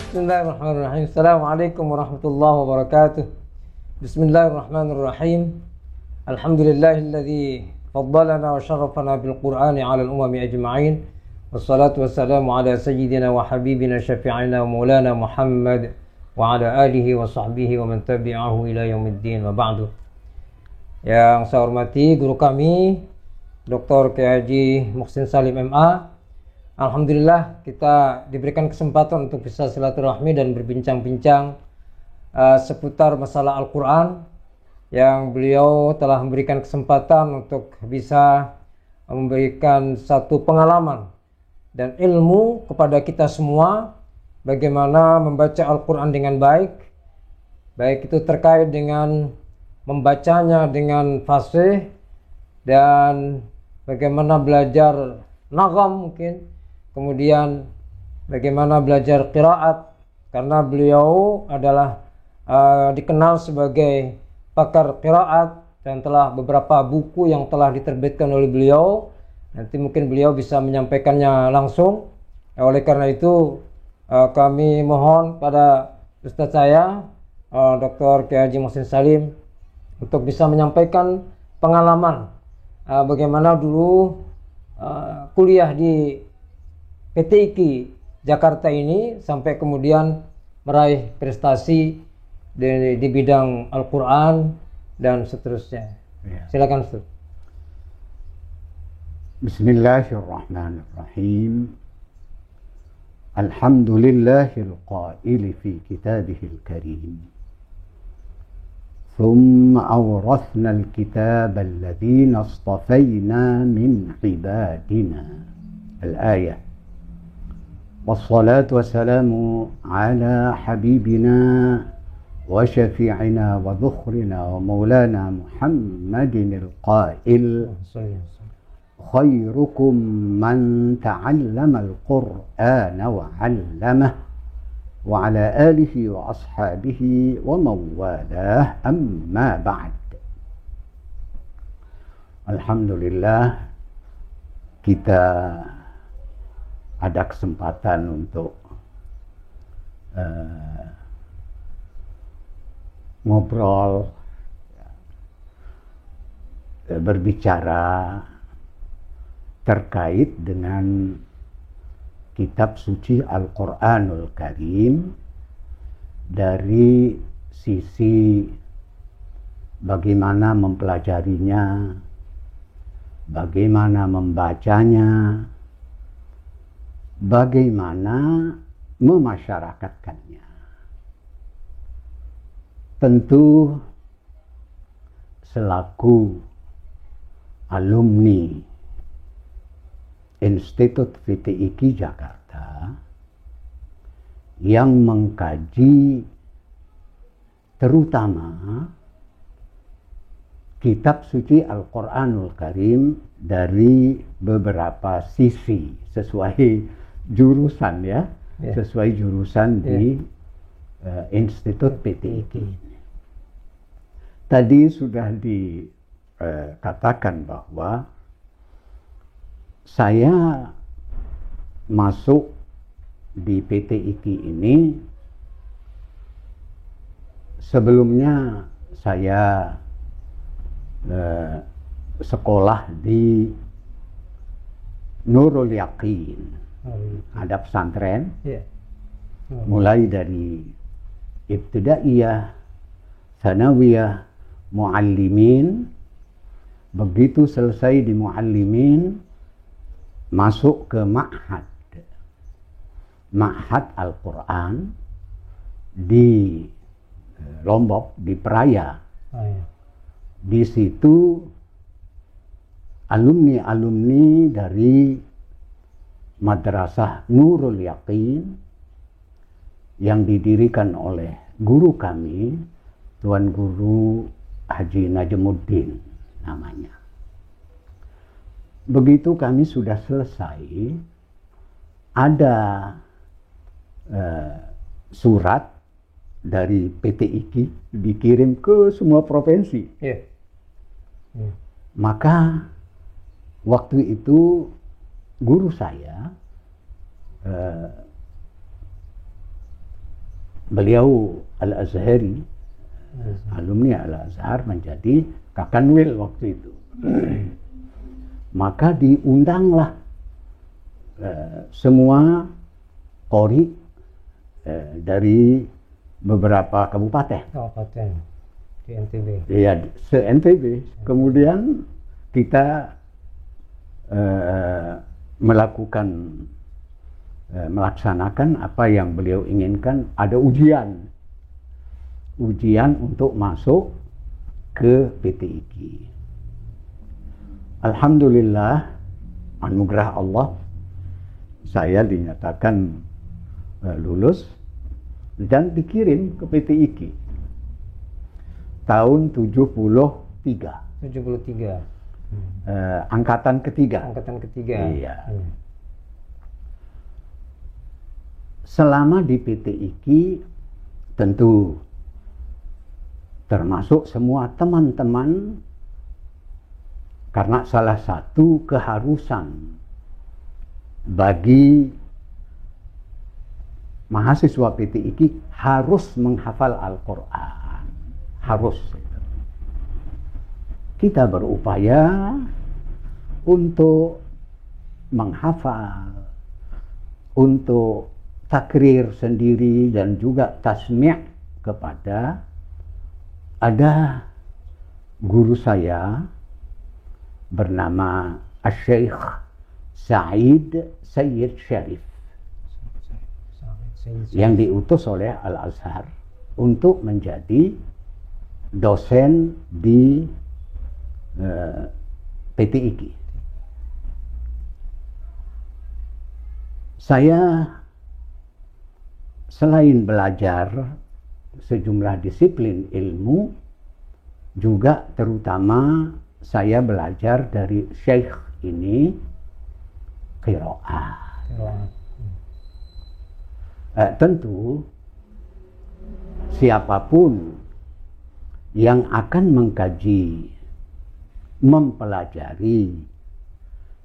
Bismillahirrahmanirrahim. Assalamualaikum warahmatullahi wabarakatuh. Bismillahirrahmanirrahim. Alhamdulillahilladzi faddalana wa syarrafana bil Qur'ani 'ala al-umami ajma'in. Wassalatu wassalamu ala sayyidina wa habibina syafi'ina wa maulana Muhammad wa ala alihi wa sahbihi wa man tabi'ahu ila yaumiddin wa ba'du. Yang saya hormati guru kami Dr. Kiai Haji Muhsin Salim MA. Alhamdulillah kita diberikan kesempatan untuk bisa silaturahmi dan berbincang-bincang seputar masalah Al-Quran yang beliau telah memberikan kesempatan untuk bisa memberikan satu pengalaman dan ilmu kepada kita semua bagaimana membaca Al-Quran dengan baik itu terkait dengan membacanya dengan fasih dan bagaimana belajar nagam mungkin. Kemudian bagaimana belajar qiraat karena beliau adalah dikenal sebagai pakar qiraat dan telah beberapa buku yang telah diterbitkan oleh beliau. Nanti mungkin beliau bisa menyampaikannya langsung. Oleh karena itu kami mohon pada Ustadz saya Dr. Kiai Haji Muhsin Salim untuk bisa menyampaikan pengalaman bagaimana dulu kuliah di PT IKI Jakarta ini sampai kemudian meraih prestasi di bidang Al-Quran dan seterusnya. Ya. Silakan Ustaz. Bismillahirrahmanirrahim. Alhamdulillahil qaili fi kitabihil karim. ثم أورثنا الكتاب الذين اصطفينا من عبادنا. الآية. والصلاة والسلام على حبيبنا وشفيعنا وذخرنا ومولانا محمد القائل خيركم من تعلم القرآن وعلمه وعلى آله وأصحابه ومن والاه أما بعد. Alhamdulillah kita ada kesempatan untuk ngobrol, berbicara terkait dengan kitab suci Al-Quranul Karim dari sisi bagaimana mempelajarinya, bagaimana membacanya, bagaimana memasyarakatkannya. Tentu selaku alumni Institut VTIQ Jakarta yang mengkaji terutama kitab suci Al-Quranul Karim dari beberapa sisi sesuai jurusan sesuai jurusan di Institut PTIQ. Tadi sudah dikatakan bahwa saya masuk di PTIQ ini sebelumnya saya sekolah di Nurul Yaqin. Ada pesantren, mulai dari ibtidaiyah, sanawiyah, muallimin. Begitu selesai di muallimin, masuk ke ma'had Al-Quran di Lombok, di Praia. Di situ alumni dari Madrasah Nurul Yaqin yang didirikan oleh guru kami, Tuan Guru Haji Najmuddin namanya. Begitu kami sudah selesai, ada surat dari PTIQ dikirim ke semua provinsi. Maka waktu itu guru saya beliau Al-Azhari, alumni Al-Azhar, menjadi Kakanwil waktu itu. Maka diundanglah semua qori dari beberapa kabupaten. Kabupaten di NTB. Iya, se-NTB. Kemudian kita melaksanakan apa yang beliau inginkan. Ada ujian untuk masuk ke PTIQ. Alhamdulillah, anugerah Allah, saya dinyatakan lulus dan dikirim ke PTIQ tahun 73. 73. Angkatan ketiga. Angkatan ketiga. Iya. Selama di PTIQ tentu termasuk semua teman-teman, karena salah satu keharusan bagi mahasiswa PTIQ harus menghafal Al-Quran. Harus. Kita berupaya untuk menghafal, untuk takrir sendiri dan juga tasmi' kepada. Ada guru saya bernama Syekh Said Sayyid Syarif yang diutus oleh Al-Azhar untuk menjadi dosen di PTIQ. Saya selain belajar sejumlah disiplin ilmu, juga terutama saya belajar dari Syekh ini qiraat. Tentu siapapun yang akan mengkaji, mempelajari,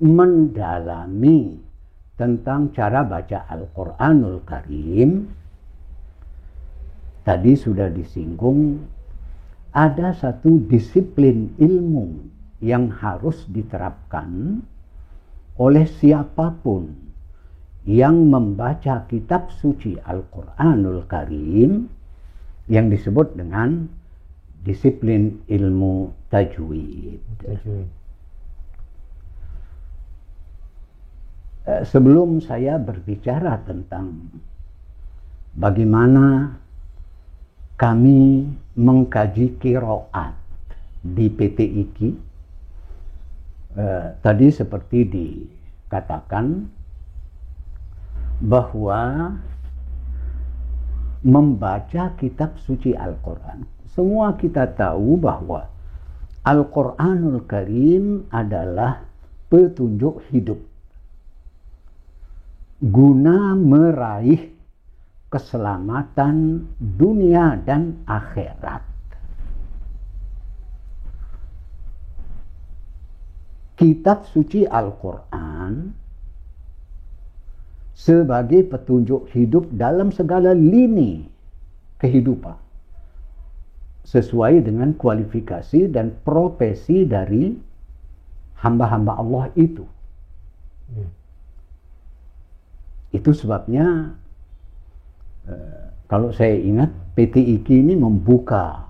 mendalami tentang cara baca Al-Quranul Karim, tadi sudah disinggung, ada satu disiplin ilmu yang harus diterapkan oleh siapapun yang membaca kitab suci Al-Quranul Karim yang disebut dengan disiplin ilmu tajwid. Sebelum saya berbicara tentang bagaimana kami mengkaji qiraat di PTIQ, tadi seperti dikatakan bahwa membaca kitab suci Al-Quran, semua kita tahu bahwa Al-Quranul Karim adalah petunjuk hidup guna meraih keselamatan dunia dan akhirat. Kitab suci Al-Quran sebagai petunjuk hidup dalam segala lini kehidupan, sesuai dengan kualifikasi dan profesi dari hamba-hamba Allah itu. Itu sebabnya kalau saya ingat, PTIQ ini membuka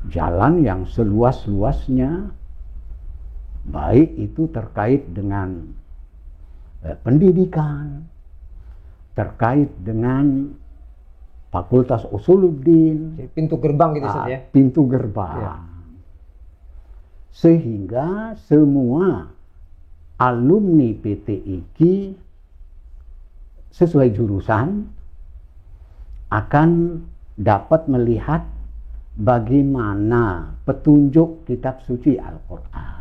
jalan yang seluas-luasnya, baik itu terkait dengan pendidikan, terkait dengan Fakultas Usuluddin. Jadi pintu gerbang gitu Ustaz ya? Pintu gerbang. Ya. Sehingga semua alumni PTIQ sesuai jurusan akan dapat melihat bagaimana petunjuk kitab suci Al-Quran.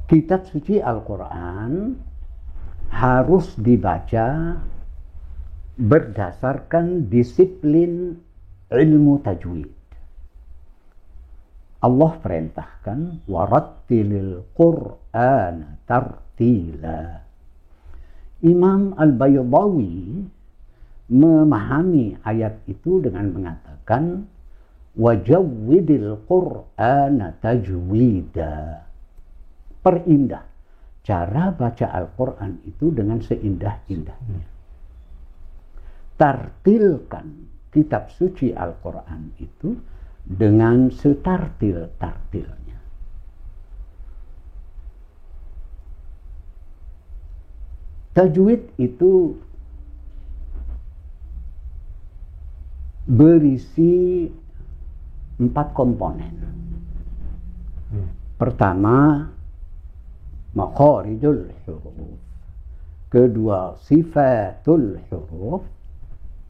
Kitab suci Al-Quran harus dibaca berdasarkan disiplin ilmu tajwid. Allah perintahkan warattilil Qur'an tartila. Imam Al-Baydawi memahami ayat itu dengan mengatakan wajawwidil Qur'ana tajwida. Perindah cara baca Al-Quran itu dengan seindah-indahnya. Tartilkan kitab suci Al-Quran itu dengan setartil-tartilnya. Tajwid itu berisi 4 komponen. Pertama, makharijul huruf. Kedua, sifatul huruf.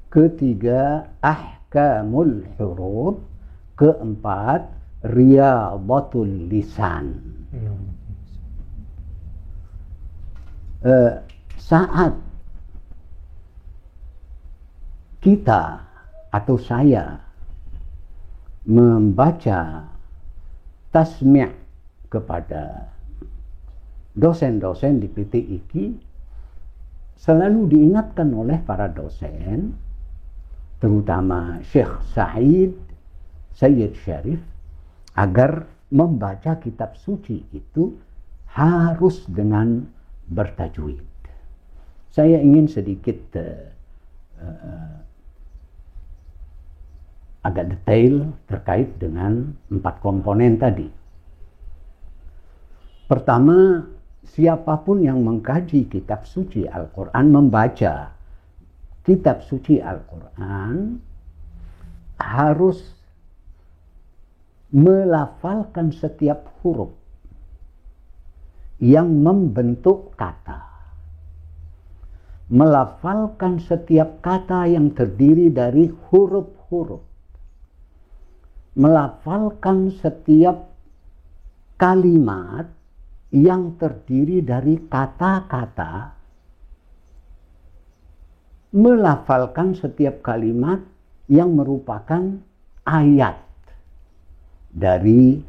Ketiga, ahkamul huruf. Keempat, riyadatul lisan. Saat kita atau saya membaca tasmi' kepada dosen-dosen di PTIQ, selalu diingatkan oleh para dosen, terutama Syekh Sayyid Syarif, agar membaca kitab suci itu harus dengan bertajwid. Saya ingin sedikit agak detail terkait dengan 4 komponen tadi. Pertama, siapapun yang mengkaji kitab suci Al-Quran, membaca kitab suci Al-Quran, harus melafalkan setiap huruf yang membentuk kata. Melafalkan setiap kata yang terdiri dari huruf-huruf. Melafalkan setiap kalimat yang terdiri dari kata-kata. Melafalkan setiap kalimat yang merupakan ayat dari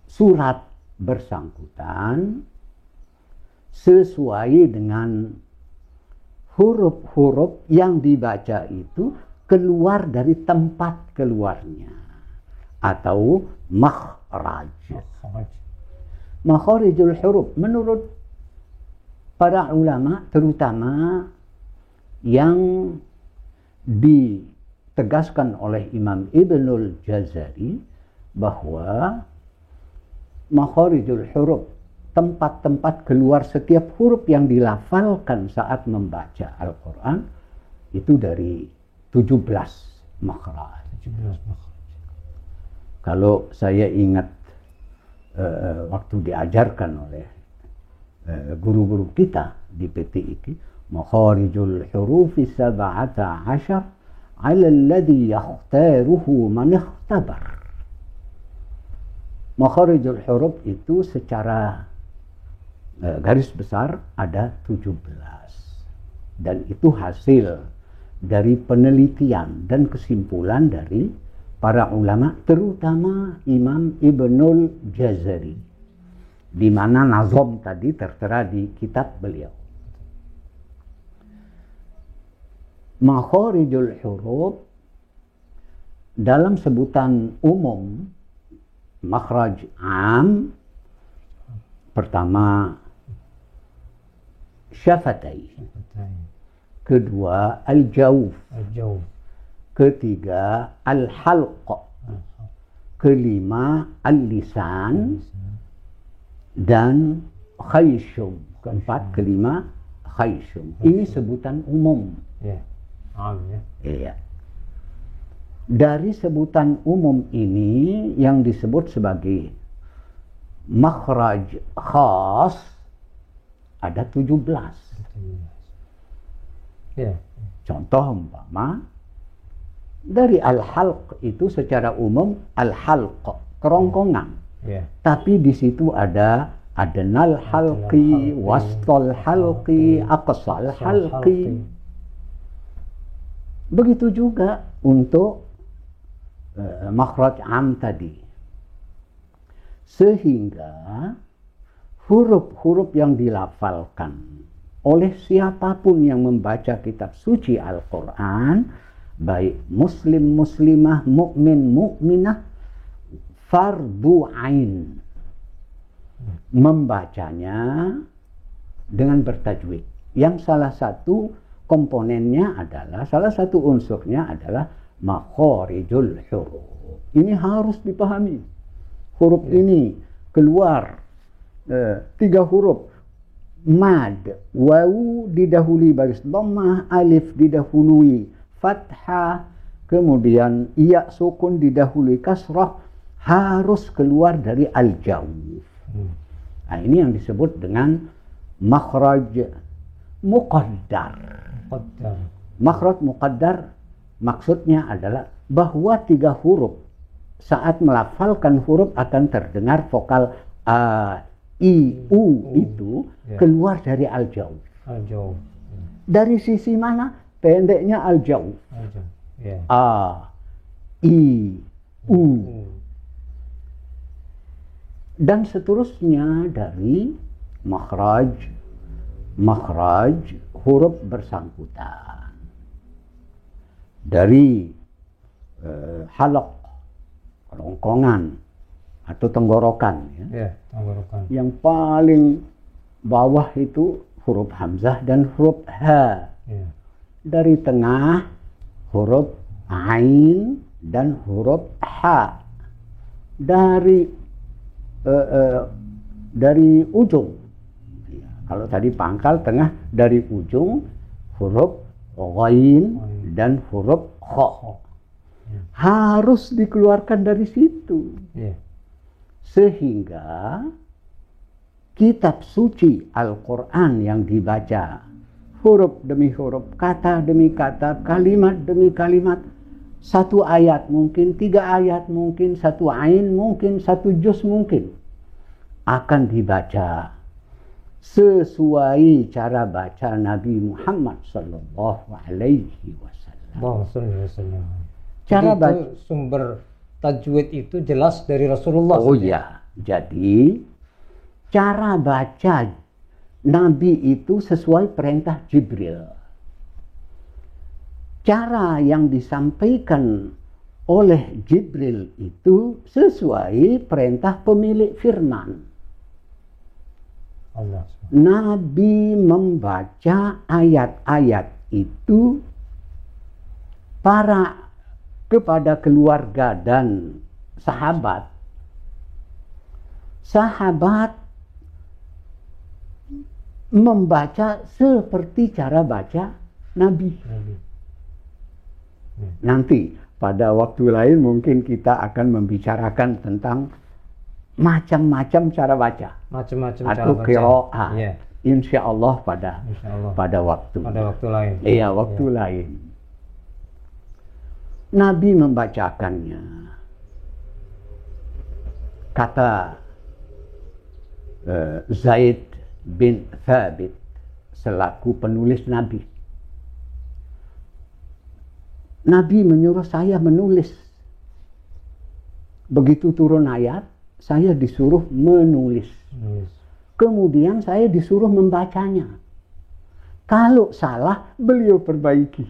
surat bersangkutan sesuai dengan huruf-huruf yang dibaca itu keluar dari tempat keluarnya atau makhraj. Makharijul huruf menurut para ulama, terutama yang ditegaskan oleh Imam Ibnul Jazari, bahwa makharijul huruf, tempat-tempat keluar setiap huruf yang dilafalkan saat membaca Al-Quran, itu dari 17 makhraj. Kalau saya ingat waktu diajarkan oleh guru-guru kita di PTIQ, makharijul hurufi 17 ala alladhi yakhtaruhu man ikhtabar. Makharijul huruf itu secara garis besar ada 17. Dan itu hasil dari penelitian dan kesimpulan dari para ulama, terutama Imam Ibnul Jazari, di mana nazom tadi tertera di kitab beliau. Makharijul huruf dalam sebutan umum, makhraj am, pertama syafatai, kedua al-jawf, ketiga al-halq, kelima al-lisan, dan khayshum, keempat, kelima khayshum. Ini sebutan umum. Iya. Dari sebutan umum ini yang disebut sebagai makhraj khas ada 17. Contoh umpama dari al-halq itu secara umum al-halq, kerongkongan. Tapi di situ ada adnal halqi, wastal halqi, aqsal halqi. Begitu juga untuk makhraj am tadi. Sehingga huruf-huruf yang dilafalkan oleh siapapun yang membaca kitab suci Al-Quran, baik muslim, muslimah, mukmin, mukminah, fardu ain membacanya dengan bertajwid. Yang salah satu komponennya adalah, salah satu unsurnya adalah makharijul huruf. Ini harus dipahami. Huruf ini keluar 3 huruf. Mad, wawu didahului baris dhammah, alif didahului fathah, kemudian iya sukun didahului kasrah, harus keluar dari al-jawf. Nah, ini yang disebut dengan makhraj muqaddar. Makhraj muqaddar maksudnya adalah bahwa 3 huruf saat melafalkan huruf akan terdengar vokal a, i, u itu keluar dari al-jawf. Dari sisi mana? Pendeknya al-jawf. A, i, u. Dan seterusnya dari makhraj huruf bersangkutan. Dari halaq, kerongkongan atau tenggorokan, tenggorokan. Yang paling bawah itu huruf hamzah dan huruf ha. Dari tengah huruf ain dan huruf ha. Dari ujung, kalau tadi pangkal, tengah, dari ujung huruf ghain dan huruf kha. Harus dikeluarkan dari situ. Sehingga kitab suci Al-Quran yang dibaca huruf demi huruf, kata demi kata, kalimat demi kalimat, 1 ayat mungkin, 3 ayat mungkin, 1 ain mungkin, 1 juz mungkin, akan dibaca sesuai cara baca Nabi Muhammad sallallahu alaihi wasallam. Cara baca sumber tajwid itu jelas dari Rasulullah. Oh ya, jadi cara baca Nabi itu sesuai perintah Jibril. Cara yang disampaikan oleh Jibril itu sesuai perintah pemilik firman. Allah. Nabi membaca ayat-ayat itu kepada keluarga dan sahabat. Sahabat membaca seperti cara baca Nabi. Nanti pada waktu lain mungkin kita akan membicarakan tentang macam-macam cara baca. Macam-macam atau qiraah. Insya Allah pada waktu lain. Iya, waktu lain. Nabi membacakannya. Kata Zaid bin Thabit selaku penulis Nabi. Nabi menyuruh saya menulis. Begitu turun ayat, saya disuruh menulis. Kemudian saya disuruh membacanya. Kalau salah, beliau perbaiki.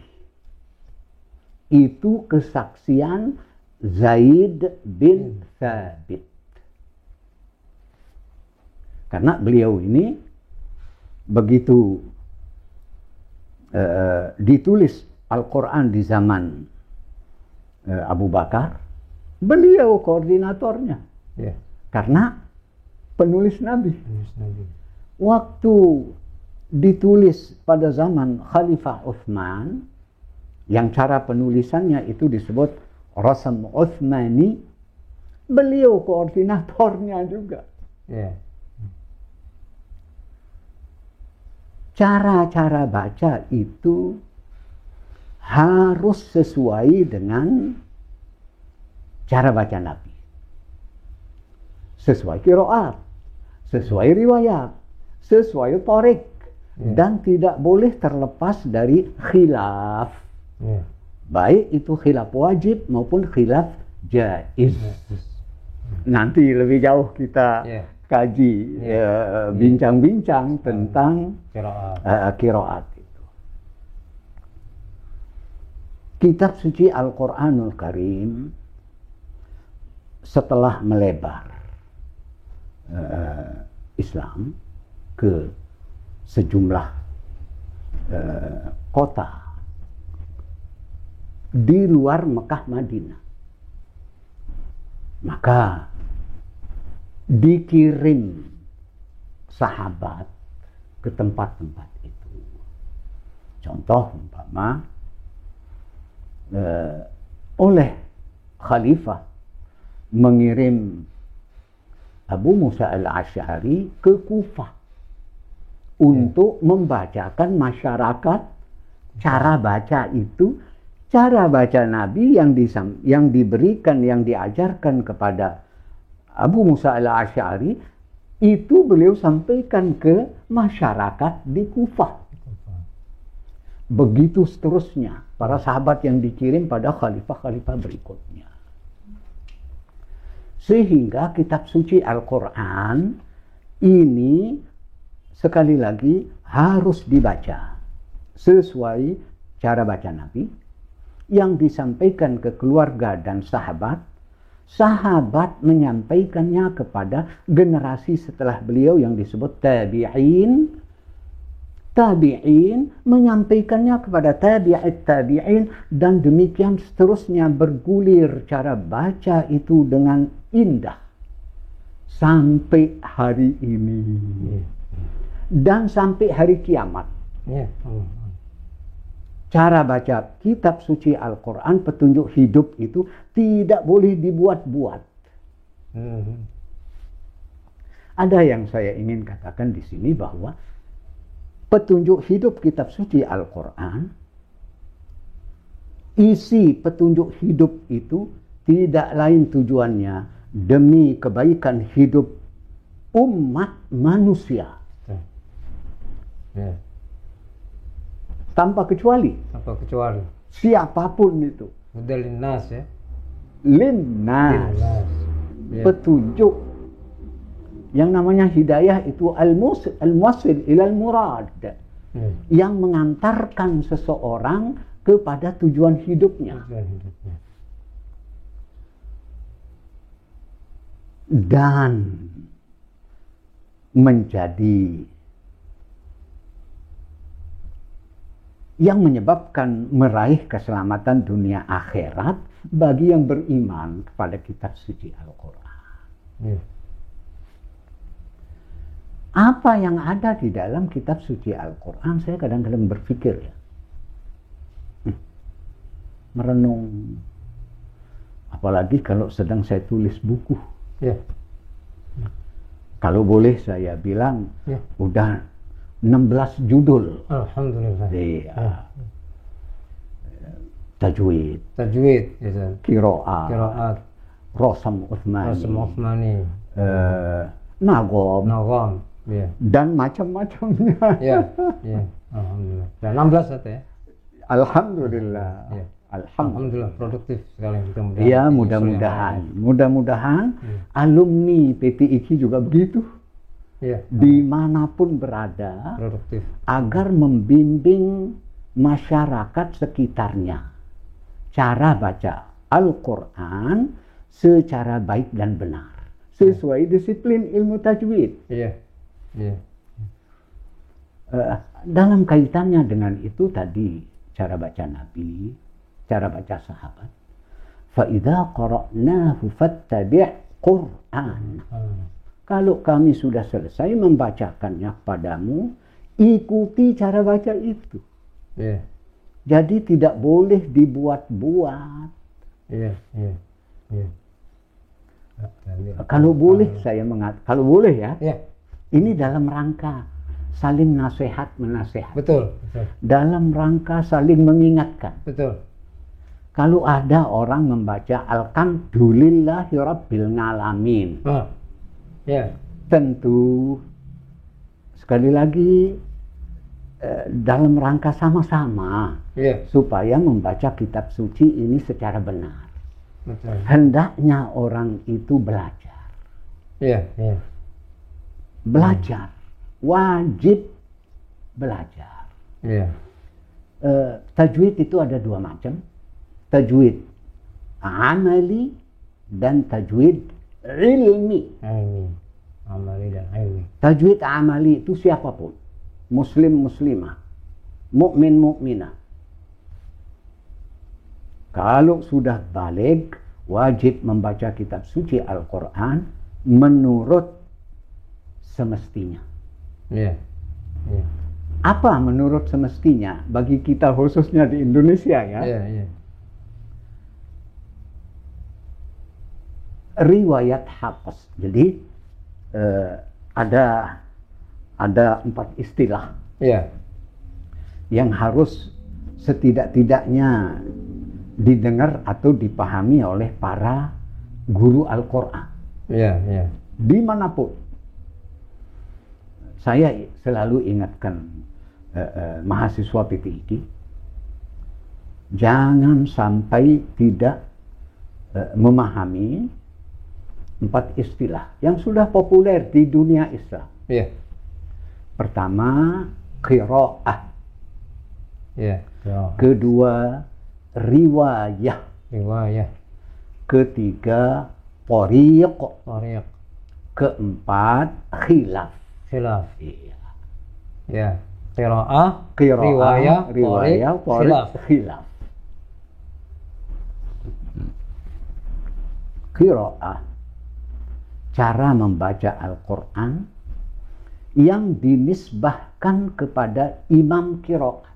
Itu kesaksian Zaid bin Thabit. Karena beliau ini begitu ditulis Al-Quran di zaman Abu Bakar, beliau koordinatornya. Karena penulis Nabi. Waktu ditulis pada zaman Khalifah Utsman, yang cara penulisannya itu disebut Rasam Utsmani, beliau koordinatornya juga. Cara-cara baca itu harus sesuai dengan cara baca Nabi. Sesuai qiraat, sesuai riwayat, sesuai tariq, dan tidak boleh terlepas dari khilaf. Baik itu khilaf wajib maupun khilaf jaiz. Nanti lebih jauh kita kaji, bincang-bincang tentang qiraat itu. Kitab suci Al-Quranul Karim setelah melebar Islam ke sejumlah kota di luar Mekah Madinah, maka dikirim sahabat ke tempat-tempat itu. Contoh umpama oleh khalifah mengirim Abu Musa al-Asy'ari ke Kufah untuk membacakan masyarakat cara baca itu, cara baca Nabi yang diberikan, yang diajarkan kepada Abu Musa al-Asy'ari itu beliau sampaikan ke masyarakat di Kufah. Begitu seterusnya para sahabat yang dikirim pada khalifah-khalifah berikutnya. Sehingga kitab suci Al-Quran ini sekali lagi harus dibaca sesuai cara baca Nabi yang disampaikan ke keluarga dan sahabat. Sahabat menyampaikannya kepada generasi setelah beliau yang disebut tabi'in. Tabi'in menyampaikannya kepada tabi'it tabi'in, dan demikian seterusnya bergulir cara baca itu dengan indah sampai hari ini dan sampai hari kiamat. Cara baca kitab suci Al-Quran, petunjuk hidup itu tidak boleh dibuat-buat. Ada yang saya ingin katakan di sini bahwa petunjuk hidup kitab suci Al-Quran, isi petunjuk hidup itu tidak lain tujuannya demi kebaikan hidup umat manusia. Tanpa kecuali. Siapapun itu. Udah linnas ya. Linnas. Petunjuk. Yang namanya hidayah itu al-muwassil ilal murad. Yang mengantarkan seseorang kepada tujuan hidupnya. Dan menjadi yang menyebabkan meraih keselamatan dunia akhirat bagi yang beriman kepada kitab suci Al-Quran. Apa yang ada di dalam kitab suci Al-Quran, saya kadang-kadang berpikir ya, merenung, apalagi kalau sedang saya tulis buku. Kalau boleh saya bilang, udah 16 judul. Alhamdulillah. Tajwid, qiraat, Rasam Utsmani, Nagom, dan macam-macamnya. Alhamdulillah. Dan 16 saja ya. Alhamdulillah. Alhamdulillah, produktif sekali. Ya, mudah-mudahan alumni PPIQ juga begitu. Dimanapun berada, produktif, agar membimbing masyarakat sekitarnya cara baca Al-Quran secara baik dan benar sesuai disiplin ilmu tajwid. Dalam kaitannya dengan itu tadi, cara baca Nabi, cara baca sahabat. Fa idza qara'nahu fattabi' Qur'an. Kalau kami sudah selesai membacakannya padamu, ikuti cara baca itu. Jadi tidak boleh dibuat-buat. Kalau boleh saya kalau boleh ya. Ini dalam rangka saling nasihat menasehat. Betul. Dalam rangka saling mengingatkan. Betul. Kalau ada orang membaca Alhamdulillahi Rabbil Alamin. Tentu sekali lagi dalam rangka sama-sama supaya membaca kitab suci ini secara benar. Hendaknya orang itu belajar. belajar, wajib belajar. Iya. Tajwid itu ada dua macam, tajwid amali dan tajwid ilmi. Amali dan ilmi. Tajwid amali itu siapapun, muslim muslimah, mukmin mukminah, kalau sudah baligh wajib membaca kitab suci Al-Quran menurut semestinya. Iya. Iya. Apa menurut semestinya bagi kita khususnya di Indonesia ya? Iya, iya. Riwayat Hafs. Jadi ada 4 istilah Iya. yang harus setidak-tidaknya didengar atau dipahami oleh para guru Al-Quran. Iya, iya. Dimanapun. Saya selalu ingatkan mahasiswa PTID, jangan sampai tidak memahami 4 istilah yang sudah populer di dunia Islam. Iya. Pertama, qiraah. Iya. Kedua, riwayah. Riwayah. Ketiga, tariq. Tariq. Keempat, khilaf. Khilaf. Iya. Ya. Qiraah, Riwayah, riwayah, tariq, khilaf. Qiraah, cara membaca Al-Quran yang dinisbahkan kepada imam qiraah.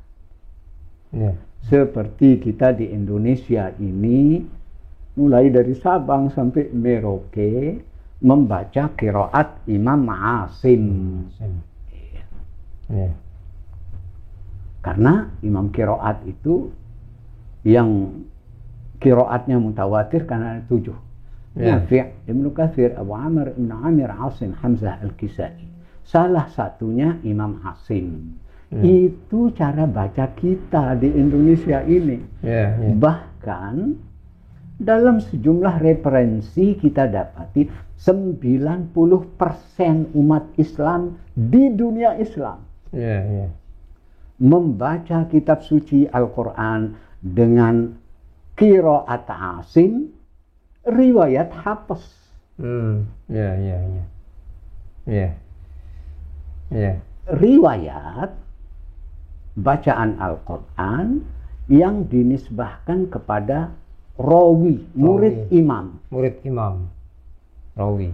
Ya. Seperti kita di Indonesia ini, mulai dari Sabang sampai Merauke, membaca qiraat Imam Asim. Ya. Karena imam qiraat itu yang qiraatnya mutawatir karena ada 7. Ya. Nafi', Ibnu Katsir, Abu Amr, Ibnu Amir, Asim, Hamzah, Al-Kisai. Salah satunya Imam Asim. Itu cara baca kita di Indonesia ini. Ya, ya. Bahkan dalam sejumlah referensi kita dapati 90% umat Islam di dunia Islam Ya, ya. membaca kitab suci Al-Quran dengan qiraat Asim, riwayat Hafs. Ya, ya, ya. Ya. Ya. Riwayat bacaan Al-Quran yang dinisbahkan kepada rawi, murid imam. Murid imam. Rawi.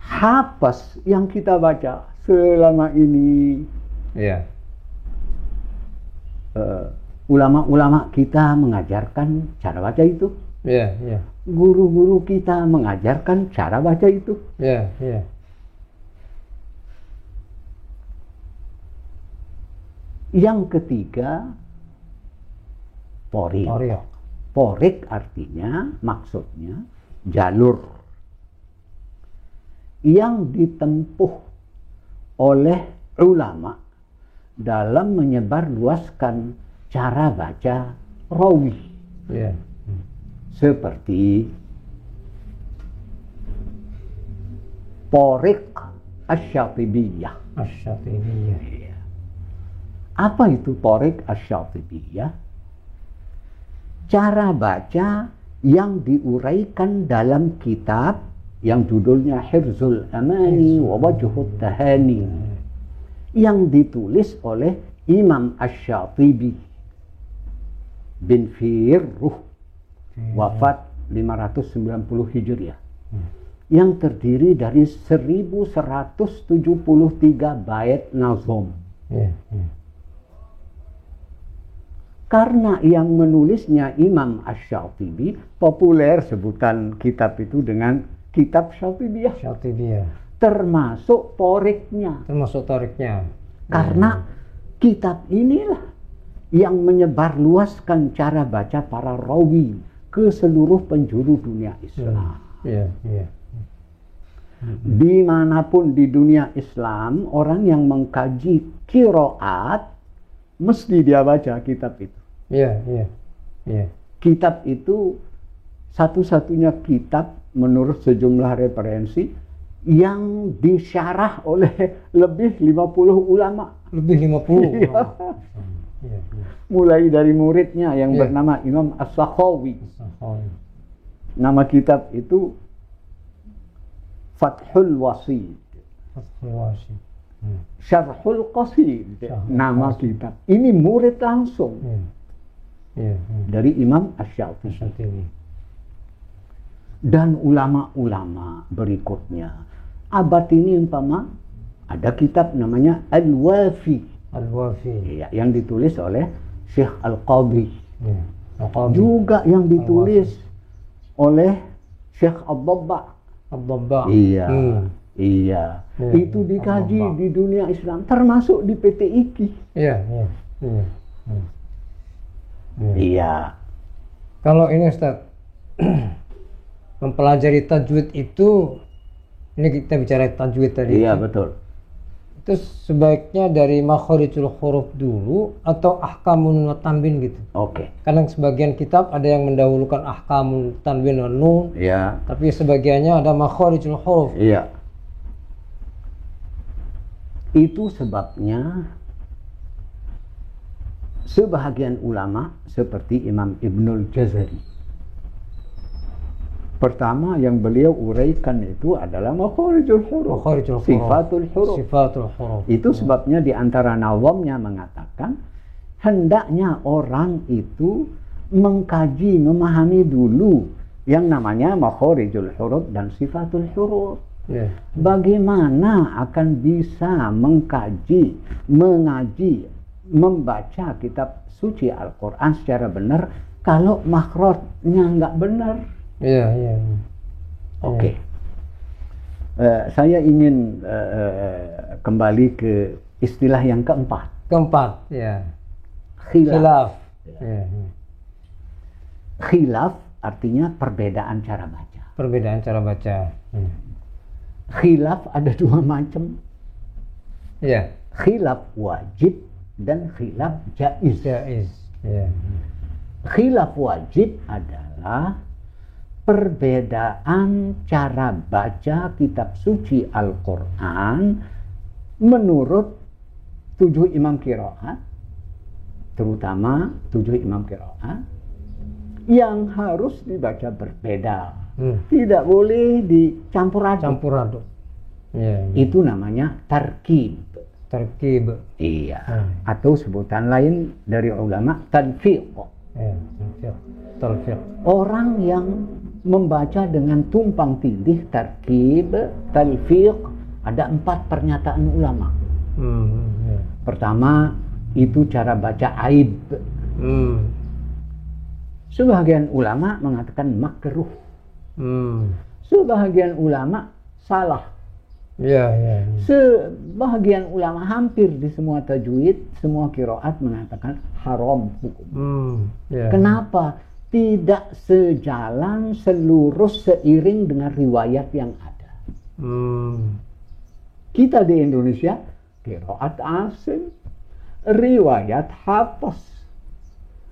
Hafs yang kita baca selama ini, Ya. ulama-ulama kita mengajarkan cara baca itu. Ya, ya. Guru-guru kita mengajarkan cara baca itu. Ya, ya. Yang ketiga, tariq. Tariq. Tariq artinya, maksudnya jalur yang ditempuh oleh ulama dalam menyebarluaskan cara baca rawi. Ya. Seperti tariq asy-Syatibiyah. Asy-Syatibiyah. Apa itu tariq asy-Syatibiyah? Cara baca yang diuraikan dalam kitab yang judulnya Hirzul Amani wa Wajhut Tahani, yang ditulis oleh Imam Asy-Syatibi bin Firruh, wafat 590 Hijriah, yang terdiri dari 1173 bait nazom. Ya, ya. Karena yang menulisnya Imam Asy-Syatibi, populer sebutan kitab itu dengan kitab Syatibiyah, Syatibiyah. termasuk tariqnya. Termasuk tariqnya. Karena kitab inilah yang menyebarluaskan cara baca para rawi ke seluruh penjuru dunia Islam. Ya, ya. Dimanapun di dunia Islam, orang yang mengkaji qiraat mesti dia baca kitab itu. Ya, ya. Ya. Kitab itu satu-satunya kitab menurut sejumlah referensi yang disyarah oleh lebih 50 ulama. Lebih 50. Iya. Iya. Mulai dari muridnya yang Iya. bernama Imam As-Sakhawi. Oh, Nama kitab itu Fathul Wasid, Fathul. Syarhul Qasid, Syarhul nama Qasid. kitab. Ini murid langsung Iya. dari Imam Asy-Syafi'i. Syatibi. Dan ulama-ulama berikutnya. Abad ini umpama ada kitab namanya Al-Wafi. Al-Wafi. Iya, yang ditulis oleh Syekh Al-Qadhi. Iya. Al-Qadhi. Juga yang ditulis oleh Syekh Ad-Dabba. Ad-Dabba. Iya. Iya, Itu dikaji Ad-Dabba. di dunia Islam, termasuk di PT IKI. Iya. Iya. Kalau ini Ustaz, mempelajari tajwid itu, ini kita bicara tajwid tadi. Iya, betul. Itu sebaiknya dari makharijul huruf dulu atau ahkamun wa tanwin gitu. Oke. Kadang sebagian kitab ada yang mendahulukan ahkamun tanwin wa nun, Iya. tapi sebagiannya ada makharijul huruf. Iya. Itu sebabnya sebahagian ulama seperti Imam Ibnul Jazari, pertama yang beliau uraikan itu adalah makharijul huruf, Makharijul huruf. sifatul huruf. Sifatul huruf. Itu sebabnya di antara nawamnya mengatakan hendaknya orang itu mengkaji, memahami dulu yang namanya makharijul huruf dan sifatul huruf. Iya. Bagaimana akan bisa mengkaji, mengaji, membaca kitab suci Al-Quran secara benar kalau makhrajnya nggak benar? Iya. Oke. Saya ingin kembali ke istilah yang keempat. Keempat, ya. Khilaf. Khilaf. Iya. Khilaf artinya perbedaan cara baca. Perbedaan cara baca. Khilaf ada dua macam. Iya. Khilaf wajib dan khilaf jaiz. Jaiz. Iya. Khilaf wajib adalah perbedaan cara baca kitab suci Al-Quran menurut 7 imam qiraat, terutama 7 imam qiraat yang harus dibaca berbeda. Tidak boleh dicampur aduk. Campur aduk. Iya. Itu namanya tarkib. Terkib. Iya. Atau sebutan lain dari ulama tanfiq. Iya. Talfiq. Orang yang membaca dengan tumpang tindih tarkib, talfiq, ada 4 pernyataan ulama. Iya. Pertama, itu cara baca aib. Sebagian ulama mengatakan makruh. Sebagian ulama salah. Iya. Sebagian ulama hampir di semua tajwid, semua qiraat mengatakan haram hukum. Iya. Kenapa? Tidak sejalan, selurus, seiring dengan riwayat yang ada. Kita di Indonesia, qiraat Asim, riwayat Hafs.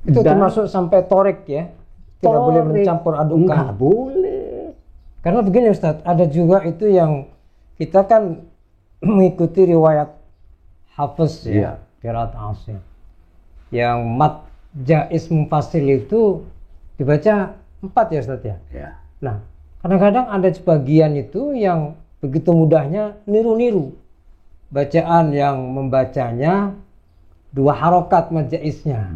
Itu Dan termasuk sampai torik ya? Tidak boleh mencampur adukan. Nggak boleh. Karena begini Ustadz, ada juga itu yang kita kan mengikuti riwayat Hafiz ya, qiraat Asim. Yang mat jaiz mufasil itu dibaca 4 ya Ustadz ya? Ya. Nah, kadang-kadang ada sebagian itu yang begitu mudahnya niru-niru. Bacaan yang membacanya 2 harokat mad jaiznya.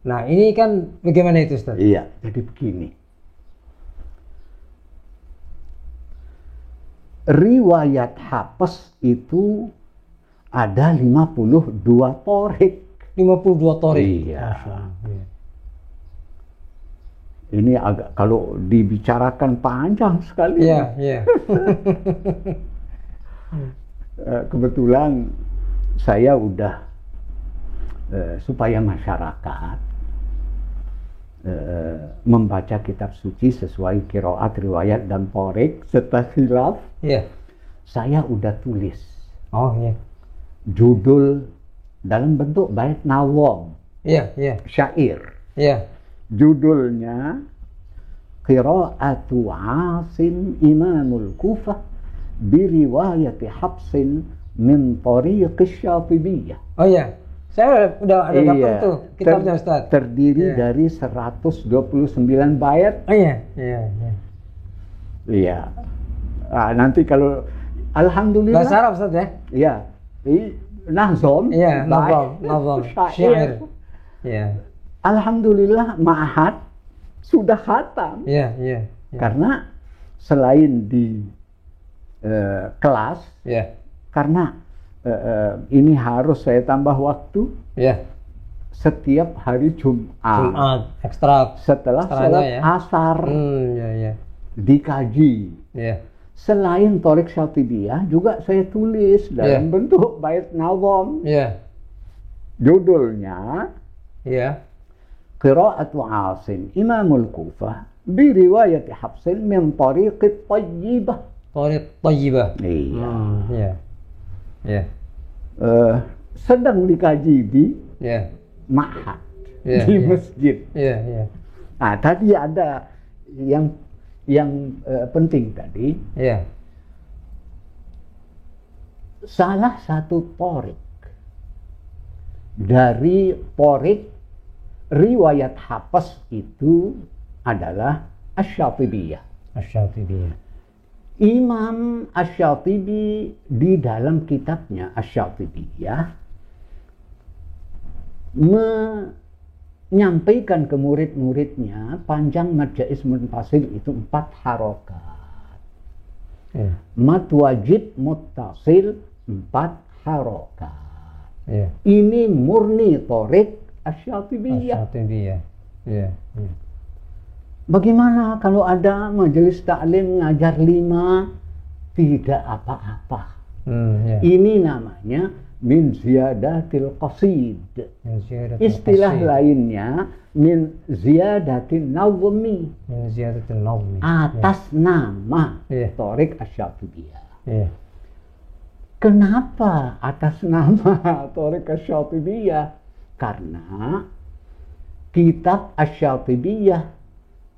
Nah, ini kan bagaimana itu Ustadz? Iya, jadi begini. Riwayat Hafiz itu ada 52 torik. 52 torik. Iya. Ini agak kalau dibicarakan panjang sekali. Iya, iya. Kebetulan saya udah supaya masyarakat membaca kitab suci sesuai qiraat, riwayat dan torik serta khilaf. Iya. Saya udah tulis. Oh, iya. Judul dalam bentuk bait nawam, Iya, iya. syair. Iya. Judulnya Qiraatu Asim Imamul Kufah biriwayati Hafsin min tariq Syatibiyah. Oh iya, saya udah ada dapat tuh kitabnya Ustaz. Terdiri dari 129 bait. Oh iya, iya, iya. Iya. Nanti kalau alhamdulillah Bahasa Arab Ustaz ya? Iya. Nazom. Iya, nazom, syair. Iya. Alhamdulillah ma'had sudah khatam. Iya, iya. Karena selain di kelas, karena ini harus saya tambah waktu. Setiap hari Jumat, ekstrak setelah sholat asar, dikaji. Selain Thariq Syatibiyah juga saya tulis dalam bentuk bait nazam. Judulnya Qira'atu Asim Imamul Kufah bi riwayat Hafsin min tariq Thayyibah. Tariq Thayyibah. Sedang dikaji di ma'had, di masjid. Nah, tadi ada yang penting tadi. Salah satu tariq dari tariq riwayat Hafs itu adalah Asy-Syatibiyah. Imam Asy-Syatibi di dalam kitabnya Asy-Syatibiyah menyampaikan ke murid-muridnya panjang mad jaiz munfasil itu 4 harokat. Mad wajib muttasil 4 harokat. Ini murni Thariq Asy-Syatibiyah. Bagaimana kalau ada majelis taklim ngajar 5 tidak apa-apa. Ini namanya min ziyadatil qasid. Istilah lainnya min ziyadatin nazmi. Atas nama Thariq Asy-Syatibiyah. Kenapa atas nama Thariq Asy-Syatibiyah? Karena kitab Asy-Syatibiyah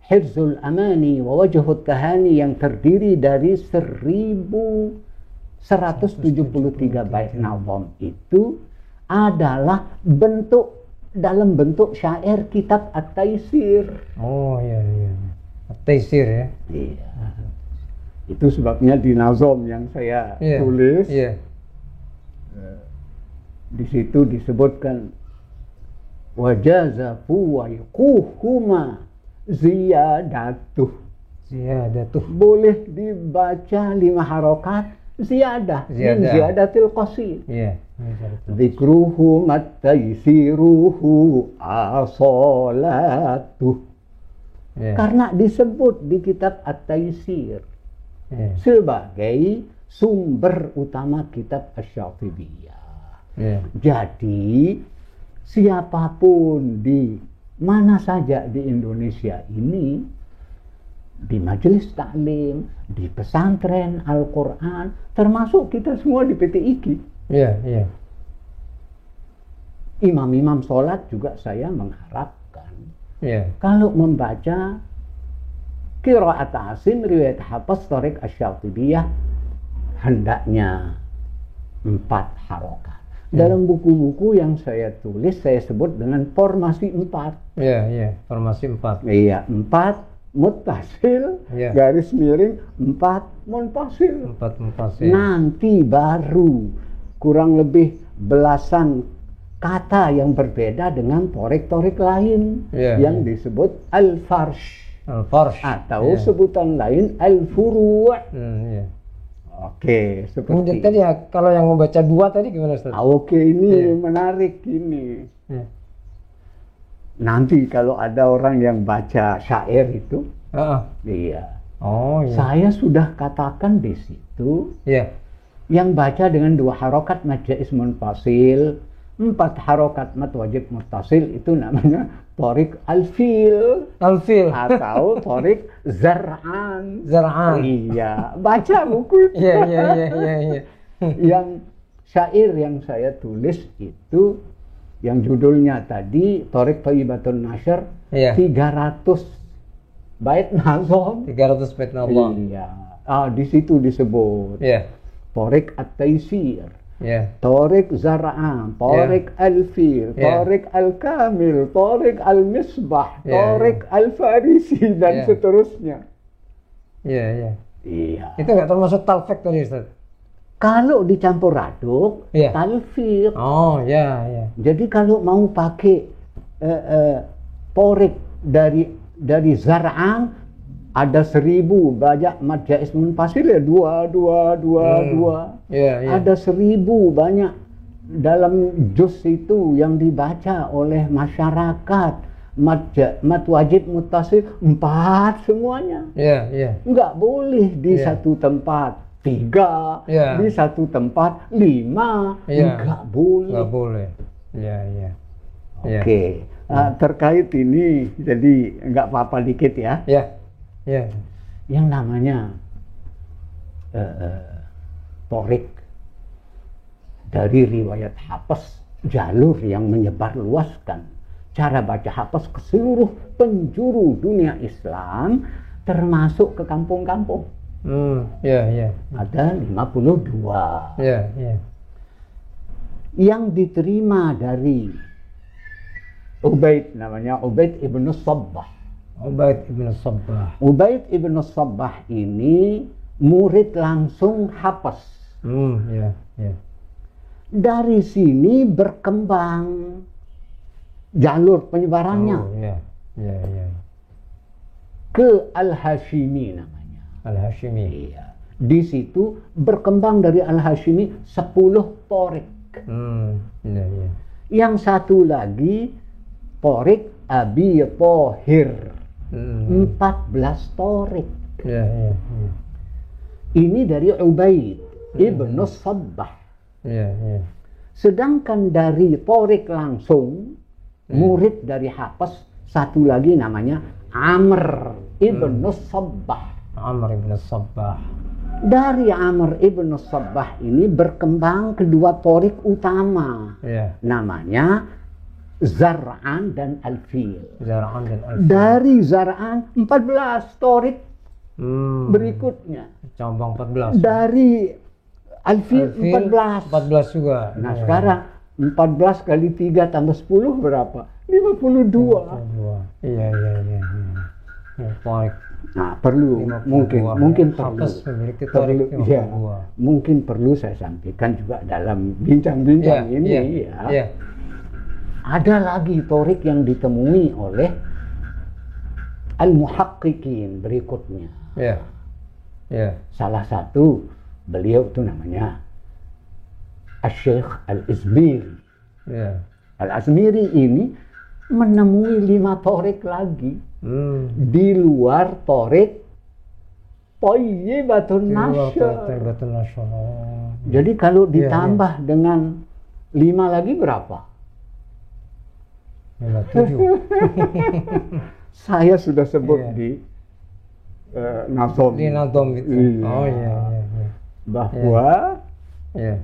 Hifzul Amani wa Wajhut Tahani yang terdiri dari 1173 bait nazam itu adalah dalam bentuk syair kitab At-Taisir. Oh iya. At-Taisir ya. Iya. Itu sebabnya di nazam yang saya tulis. Di situ disebutkan wajaza fuwaiquhuma ziyadatuh. Boleh dibaca 5 harokat ziyadah. Ziyadatil qasid. Dzikruhu mattaisiruhu asolatuh. Karena disebut di kitab At-Taisir sebagai sumber utama kitab Asy-Syatibiyah. Jadi siapapun di mana saja di Indonesia ini, di majelis taklim, di pesantren Al-Quran, termasuk kita semua di PT IKI. Imam-imam sholat juga saya mengharapkan kalau membaca Qira'at Asim riwayat Hafs Thariq Asy-Syatibiyah hendaknya 4 harokat. Dalam buku-buku yang saya tulis saya sebut dengan formasi 4. Formasi 4. 4 muttasil, garis miring 4 munfasil. Nanti baru kurang lebih belasan kata yang berbeda dengan Thariq lain yang disebut al-farsh atau sebutan lain al-furu'. Oke, seperti kemudian tadi kalau yang membaca 2 tadi gimana Ustaz? Oke, ini menarik ini. Nanti kalau ada orang yang baca syair itu, saya sudah katakan di situ, yang baca dengan 2 harokat mad jaiz munfasil, 4 harokat mad wajib muttasil itu namanya Thariq al-fil atau Thariq zar'an. Iya, baca buku itu. Yang syair yang saya tulis itu yang judulnya tadi Thariq Thayyibatun Nashr, 300 bait nazam. 300 bait nazam. Iya, Di situ disebut Ya. Tariq At-Taisir, Ya. Tariq Zar'an, Tariq Al-Fil, Ya. Tariq Al-Kamil, Tariq Al-Misbah, Ya, Tariq Al-Farisi, dan Ya. seterusnya. Ya, ya. Iya. Itu nggak termasuk talfik tadi, Ustaz? Kalau dicampur aduk, Iya. talfiq. Oh, ya, ya. Jadi kalau mau pakai Tariq dari Zar'an, ada 1000, banyak mad jaiz munfasil ya, dua. Ya, ya. Ada 1000 banyak dalam juz itu yang dibaca oleh masyarakat. Mad wajib muttasil 4 semuanya. Ya, ya. Enggak boleh di Ya. satu tempat 3, Ya. di satu tempat 5. Ya. Enggak boleh. Nggak boleh. Ya, ya. Ya. Oke. Terkait ini, jadi enggak apa-apa dikit ya. Ya. Ya. Yang namanya Tariq dari riwayat Hafs, jalur yang menyebarluaskan cara baca Hafs ke seluruh penjuru dunia Islam, termasuk ke kampung-kampung. Ya, ya. Ada 52 Ya, ya. yang diterima dari Ubaid, namanya Ubaid ibnu Sabbah. Ubaid ibn Sabbah. Ubaid ibnu Sabbah ini murid langsung Hafs. Ya, ya. Dari sini berkembang jalur penyebarannya Oh, ya, ya, ya. ke Al-Hashimi namanya. Al-Hashimi. Iya. Di situ berkembang dari Al-Hashimi 10 Tariq. Ya, ya. Yang satu lagi Tariq Abi Thahir. 14 Tariq. Ya, ya, ya. Ini dari Ubaid ibnu Sabbah. Ya, ya. Sedangkan dari Tariq langsung, murid dari Hafs, satu lagi namanya Amr ibnu Sabbah. Amr ibn Sabbah. Dari Amr ibnu Sabbah ini berkembang kedua Tariq utama. Ya. Namanya Zar'an dan Al-Fil. Zar'an dan Al-Fil. Dari Zar'an 14 Tariq berikutnya. Cabang 14. Dari Al-Fil 14. 14 juga. Nah Ya. sekarang 14 kali 3 tambah 10 berapa? 52. Iya, iya, iya. Ya, Tariq. Nah perlu, 52. mungkin perlu. Hafs memiliki Tariq 52. Ya, mungkin perlu saya sampaikan juga dalam bincang-bincang ini ya. Ya. Ada lagi Tariq yang ditemui oleh Al-Muhaqqiqin berikutnya. Ya. Ya. Salah satu beliau itu namanya Asy-Syaikh Al-Izmiri. Ya. Al-Azmiri ini menemui 5 Tariq lagi di luar Tariq Thayyibatun Nashr. Thayyibatun Nashr. Jadi kalau ditambah dengan 5 lagi berapa? 7. Saya sudah sebut di Nazom. Di Nazom itu. Iya. Oh iya, iya, iya. Bahwa Iya.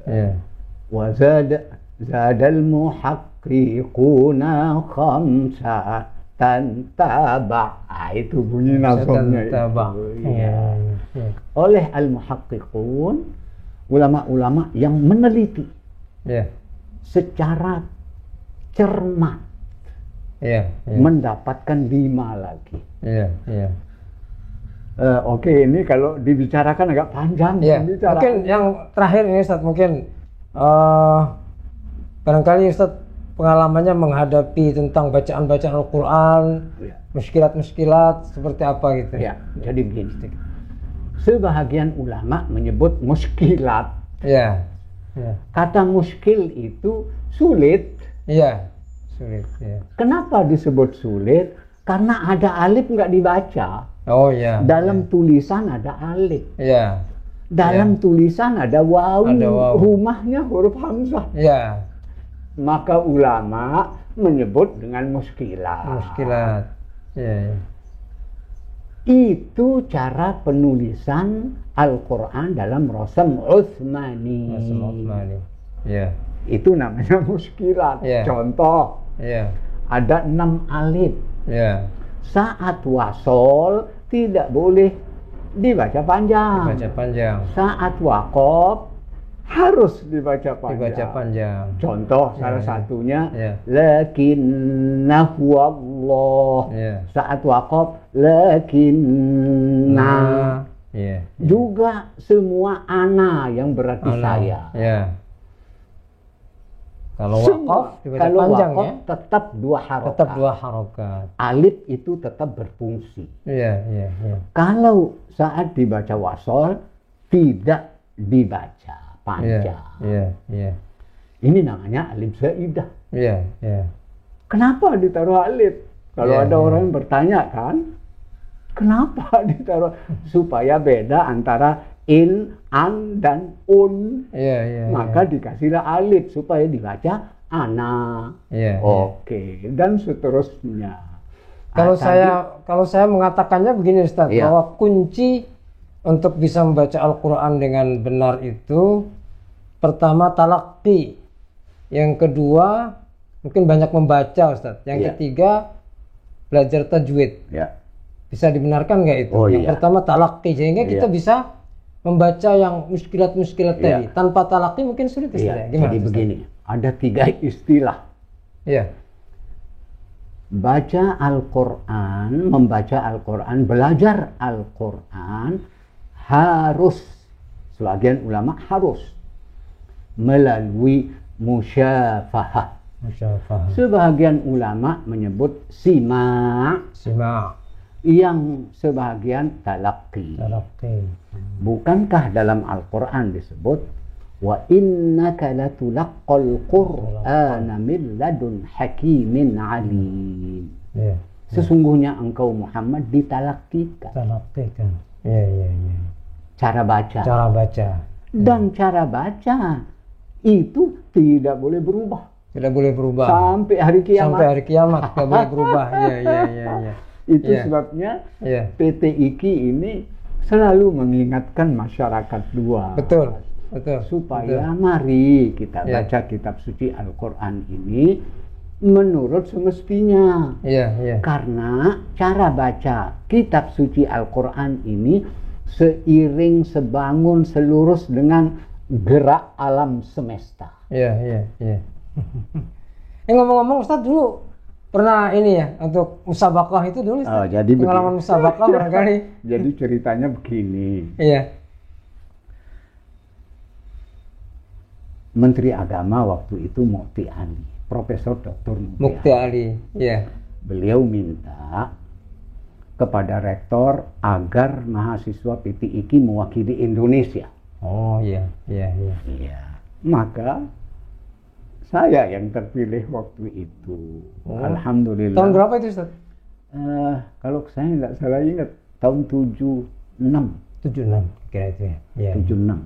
Iya. Zadal muhaqqiquna khamsatan taba'a, itu bunyi nazomnya itu. Iya. Oleh al-muhaqqiqun, ulama-ulama yang meneliti Iya. secara cermat, Iya. mendapatkan 5 lagi. Iya. Iya. Oke, ini kalau dibicarakan agak panjang. Iya. Mungkin yang terakhir ini Ustaz, mungkin barangkali Ustaz pengalamannya menghadapi tentang bacaan-bacaan Al-Quran, muskilat-muskilat seperti apa gitu. Ya, jadi begini. Sebahagian ulama menyebut muskilat. Iya. Iya. Kata muskil itu sulit. Iya. Sulit. Iya. Kenapa disebut sulit? Karena ada alif nggak dibaca. Oh iya. Dalam tulisan ada alif. Iya. Dalam tulisan ada wawu. Ada wawu. Rumahnya huruf hamzah. Iya. Maka ulama menyebut dengan muskilat. Muskilat. Iya. Itu cara penulisan Al-Quran dalam Rasam Utsmani. Rasam Utsmani. Iya. Itu namanya muskilat. Iya. Contoh, Iya. ada 6 alif. Iya. Saat wasol tidak boleh dibaca panjang. Dibaca panjang. Saat wakaf harus dibaca panjang. Dibaca panjang. Contoh salah satunya Ya. lakinnahu Allah. Ya. Saat wakaf lakinna. Nah, ya. Juga semua ana yang berarti saya. Ya. Kalau Semua. wakaf dibaca Kalau panjang wakaf ya. tetap 2 harokat. Tetap 2 harokat. Alif itu tetap berfungsi. Iya, iya, iya. Kalau saat dibaca wasol tidak dibaca panjang. Iya, iya. Ini namanya alif zaidah. Iya, iya. Kenapa ditaruh alif? Kalau Iya, ada iya. orang yang bertanya kan, kenapa ditaruh? Supaya beda antara in, an, dan un. Iya, iya. Maka dikasihlah alif supaya dibaca ana. Iya, iya. Oke, dan seterusnya. Kalau Tadi- kalau saya mengatakannya begini Ustaz, Iya. bahwa kunci untuk bisa membaca Al-Qur'an dengan benar itu pertama talaqi. Yang kedua mungkin banyak membaca Ustaz. Yang Iya. ketiga belajar tajwid. ya. Bisa dibenarkan nggak itu? Oh, Yang iya. pertama talaqi sehingga kita Iya. bisa membaca yang muskilat-muskilat Iya. tadi. Tanpa talaqi mungkin sulit Ustaz. Iya, Gimana jadi Ustaz? begini, ada 3 istilah. Iya. Baca Al-Quran, membaca Al-Quran, belajar Al-Quran harus, sebagian ulama harus melalui musyafahah. Musyafahah. Sebagian ulama menyebut sima, Sima'. yang sebagian talaqi. Talaqi. Bukankah dalam Al-Quran disebut wa innaka latulaqqal qur'ana min ladun hakimin alim. Iya. Sesungguhnya engkau Muhammad ditalakikan. Talaqi kan. Iya, iya, iya. Cara baca. Cara baca. Dan cara baca itu tidak boleh berubah. Tidak boleh berubah. Sampai hari kiamat. Sampai hari kiamat tidak boleh berubah. Iya, iya, iya, iya. Itu Iya. sebabnya Iya. PT IKI ini selalu mengingatkan masyarakat luas. Betul, betul. Supaya betul. mari kita Ya. baca kitab suci Al-Quran ini menurut semestinya. Iya, iya. Karena cara baca kitab suci Al-Quran ini seiring, sebangun, selurus dengan gerak alam semesta. Iya, iya, iya. Ngomong-ngomong Ustaz dulu pernah ini ya untuk musabaqah itu dulu Ustaz? Oh, jadi pengalaman musabaqah barangkali. Jadi ceritanya begini. Iya. Menteri Agama waktu itu Mukti Ali, Profesor Dr. Mukti Ali. Iya. Beliau minta kepada rektor agar mahasiswa PT IKI mewakili Indonesia. Oh, iya, iya, iya. Iya. Maka saya yang terpilih waktu itu. Oh. Alhamdulillah. Tahun berapa itu Ustaz? Kalau saya nggak salah ingat tahun 76. 76 kira itu ya. Iya. 76.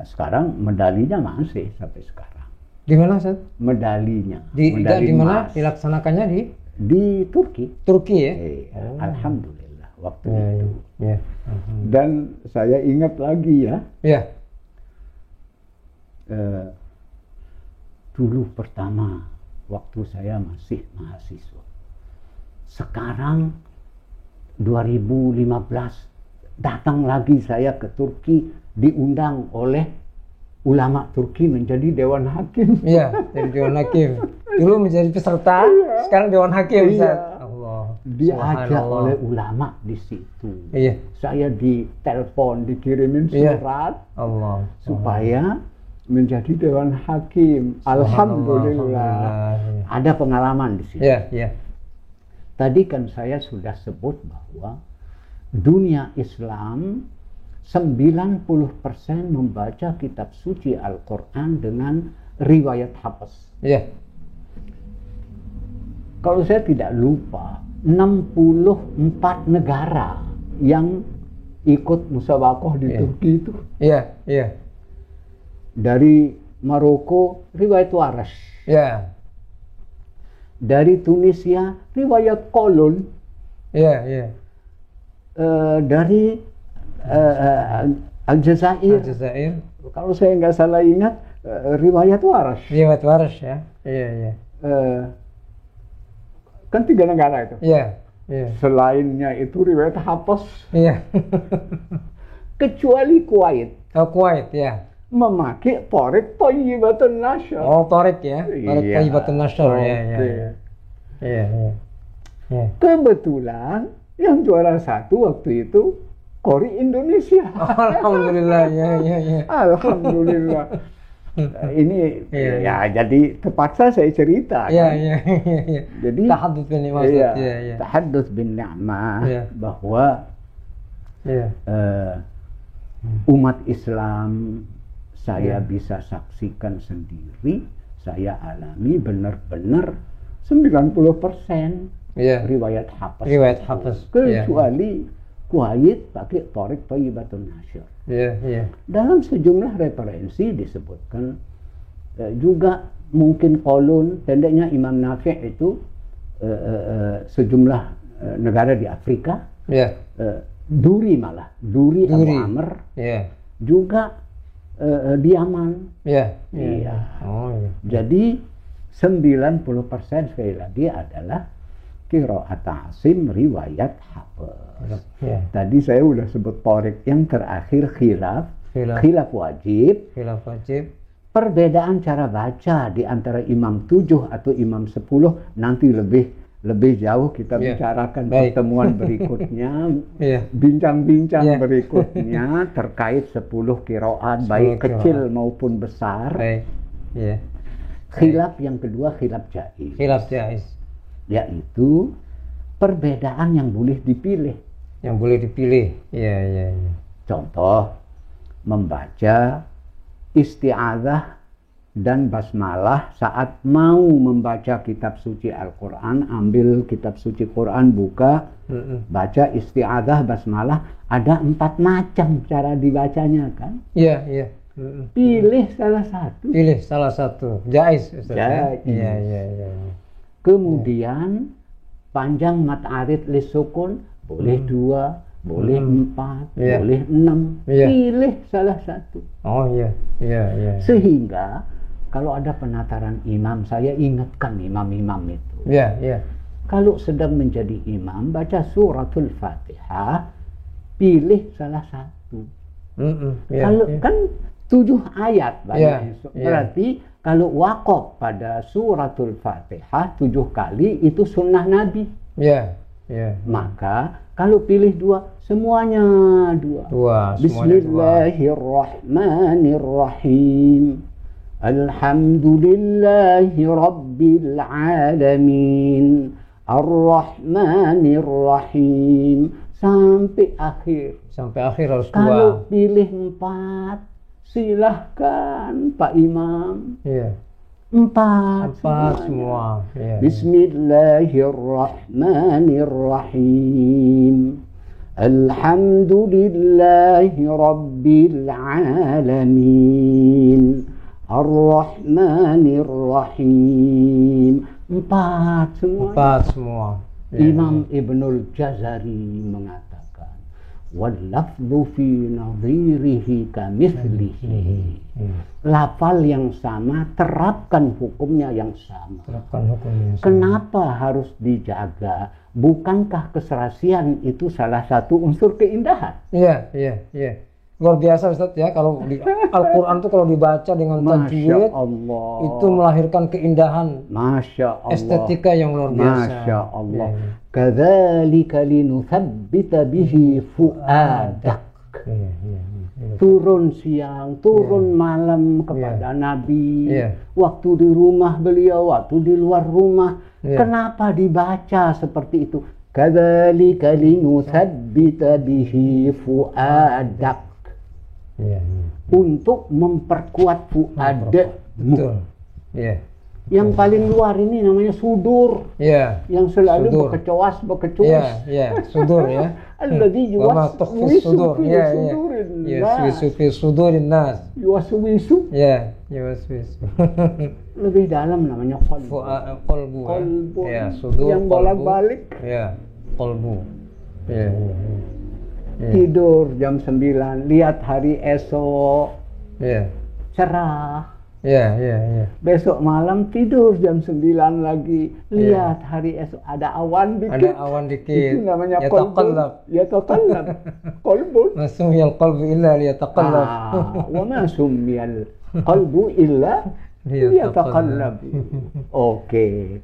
Sekarang medalinya masih sampai sekarang. Di mana Ustaz? Medalinya. Di medali mana emas. dilaksanakannya di Turki. Turki ya? Oh. Alhamdulillah waktu Iya, itu. iya. Dan saya ingat lagi ya, Iya. dulu pertama waktu saya masih mahasiswa. Sekarang 2015 datang lagi saya ke Turki, diundang oleh ulama Turki menjadi Dewan Hakim. Iya, jadi Dewan Hakim. Dulu menjadi peserta, sekarang Dewan Hakim Ustaz. Iya. Allah. Diajak Subhanallah. oleh ulama di situ. Iya. Saya ditelepon, dikirimin Iya. surat Allah. supaya menjadi Dewan Hakim. Alhamdulillah. Alhamdulillah. Ada pengalaman di situ. Iya, iya. Tadi kan saya sudah sebut bahwa dunia Islam 90% membaca kitab suci Al-Quran dengan riwayat hafaz. Iya. Kalau saya tidak lupa, 64 negara yang ikut musabaqah di Iya. Turki itu. Iya, iya. Dari Maroko, riwayat Warash. Iya. Dari Tunisia, riwayat Kolon. Iya, iya. Dari Aljazair, Aljazair. kalau saya nggak salah ingat, riwayat Warash. Riwayat Waras ya. Iya, iya. Kan 3 negara itu. Iya. Iya. Selainnya itu riwayat Hafiz. Iya. Kecuali Kuwait Oh, Kuwait ya. memakai Tariq Thayyibatun Nashr. Oh, Tariq ya. Tariq Iya. Thayyibatun Nashr ya, ya, Oke. ya. Iya, iya. Iya. Kebetulan yang juara satu waktu itu Qori Indonesia. Alhamdulillah, ya, ya, ya. Alhamdulillah. Ini Iya, ya jadi terpaksa saya cerita. Iya, kan. iya, iya, iya. Jadi Tahadduts bin maksud, iya, ya, ya. tahadduts bin ni'mah Iya. bahwa Iya. umat Islam saya Iya. bisa saksikan sendiri, saya alami benar-benar 90% Iya. riwayat Hafiz. Riwayat Hafiz, iya. Kecuali Kuwait pakai Tariq Thayyibatun Nashr. Iya, iya. Dalam sejumlah referensi disebutkan juga mungkin kolon, pendeknya Imam Nafi' itu sejumlah negara di Afrika, Iya. Duri Duri. Abu Amr Iya. juga di Yaman. Iya. Iya. Oh, iya. Jadi 90% sekali lagi adalah qiraat Asim riwayat Hafiz. Iya. Tadi saya udah sebut Tariq, yang terakhir khilaf. Khilaf. Khilaf wajib. Khilaf wajib. Perbedaan cara baca di antara Imam 7 atau Imam 10 nanti lebih jauh kita Iya. bicarakan Baik. pertemuan berikutnya. Iya. Bincang-bincang Iya. berikutnya terkait 10 qiraat baik 10 kecil qiraat. maupun besar. Baik. Iya. Khilaf yang kedua khilaf jaiz, Khilaf jaiz. yaitu perbedaan yang boleh dipilih. Yang boleh dipilih. Iya, iya, iya. Contoh, membaca isti'adzah dan basmalah saat mau membaca kitab suci Al-Quran. Ambil kitab suci Quran, buka, baca isti'adzah, basmalah. Ada 4 macam cara dibacanya kan. Iya, iya. Pilih salah satu. Pilih salah satu. Jaiz, Ustaz, ya? Jaiz. Iya, iya, iya. Kemudian panjang mat arid lisukun boleh 2, boleh 4, Iya. boleh 6. Iya. Pilih salah satu. Oh, iya. Iya, iya. Sehingga kalau ada penataran imam, saya ingatkan imam-imam itu. Iya, iya. Kalau sedang menjadi imam, baca suratul Fatihah, pilih salah satu. Iya, Kalau iya. kan 7 ayat Iya, banyak. iya. Berarti kalau wakof pada suratul Fatihah 7 kali itu sunnah Nabi. Iya, iya. Maka kalau pilih 2, semuanya 2. Dua, semuanya dua. Bismillahirrahmanirrahim. Alhamdulillahi Rabbil Alamin. Ar-Rahmanir-Rahim. Sampai akhir. Sampai akhir harus Kalau 2. pilih 4, silahkan Pak Imam. Iya. 4 4 semua. Iya. Bismillahirrahmanirrahim. Alhamdulillahi Rabbil Alamin. Ar-Rahmanir-Rahim. 4 semua. 4 semua. Iya. Imam Ibnul Jazari mengatakan, wal-lafdhu fi nadhirihi kamithlihi. Lafal yang sama, terapkan hukumnya yang sama. Terapkan hukumnya. Kenapa harus dijaga? Bukankah keserasian itu salah satu unsur keindahan? Iya, iya, iya. Luar biasa Ustaz ya, kalau di Al-Quran itu kalau dibaca dengan Masya tajwid Allah. itu melahirkan keindahan, Masya Allah. estetika yang luar biasa. Masya Allah. Iya, Kadzalika linuthabbita bihi fu'adak. iya, iya, iya. Turun siang, turun malam kepada Nabi. Iya. Waktu di rumah beliau, waktu di luar rumah. Iya. Kenapa dibaca seperti itu? Kadzalika linuthabbita bihi fu'adak. Iya, iya. Untuk memperkuat fu'adakmu. Betul. Iya. Yang paling luar ini namanya sudur. Iya. Yang selalu Sudur. berkecoas. Iya, iya, sudur ya. Alladhi Wa ma tukhfi sudur. Iya, iya. Yuwaswisu fi sudurin nas. Yuwaswisu. Iya, yuwaswisu. Lebih dalam namanya qalbu. Qalbu. ya. Qalbu. Iya, sudur. Yang qalbu. bolak-balik. Iya, qalbu. Iya, iya, iya. Iya. Tidur jam 9, lihat hari esok, Iya. cerah. Iya, iya, iya. Besok malam tidur jam 9 lagi. Lihat hari esok ada awan dikit. Ada awan dikit. Itu namanya Yataqallab. Yataqallab. Qalbun. Ma sumiyal qalbu illa liyataqallab. Wa ma summiyal qalbu illa liyataqallab. Oke.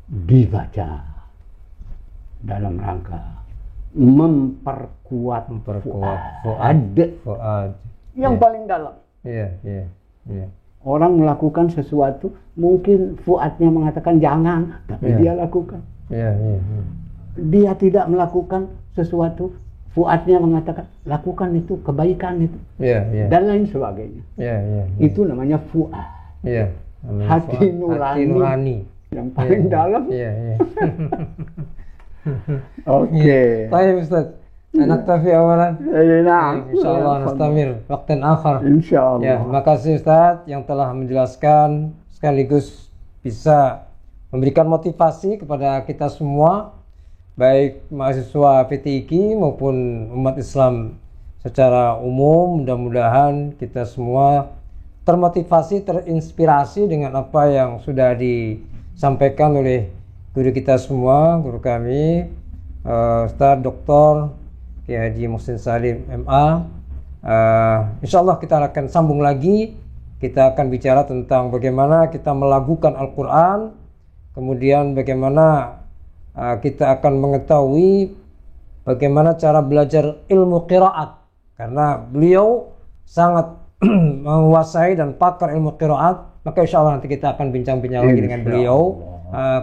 Dibaca dalam rangka memperkuat fuad. Yang paling dalam. Iya, iya, iya. Orang melakukan sesuatu, mungkin fuadnya mengatakan jangan, tapi dia lakukan. Iya, iya, iya. Dia tidak melakukan sesuatu, fuadnya mengatakan lakukan itu, kebaikan itu, dan lain sebagainya. Iya, iya. Itu namanya fuad. Iya. Hati nurani. Yang paling dalam. Iya, iya. Oke. Baik Ustaz. Naktafi awalan. Nah, Insyaallah nastamir waqtan akhar. Insyaallah. Ya, terima kasih Ustaz yang telah menjelaskan sekaligus bisa memberikan motivasi kepada kita semua, baik mahasiswa PTIQ maupun umat Islam secara umum. Mudah-mudahan kita semua termotivasi, terinspirasi dengan apa yang sudah disampaikan oleh guru kita semua, guru kami, Ustaz Dr. Kiai Haji Muhsin Salim MA. Insyaallah kita akan sambung lagi. Kita akan bicara tentang bagaimana kita melakukan Al-Quran, kemudian bagaimana kita akan mengetahui bagaimana cara belajar ilmu qiraat, karena beliau sangat menguasai dan pakar ilmu qiraat. Maka insyaallah nanti kita akan bincang-bincang lagi dengan beliau,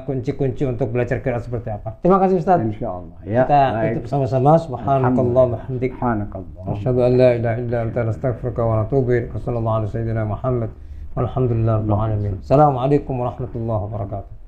kunci-kunci untuk belajar qiraat seperti apa. Terima kasih Ustaz. Insyaallah. Ya, kita tutup sama-sama. Subhanakallah wa bihamdik. Subhanakallah. Asyhadu an la ilaha illa anta astaghfiruka wa atubu ilaik. Wassallallahu ala sayyidina Muhammad. Walhamdulillahirabbil alamin. Assalamualaikum warahmatullahi wabarakatuh.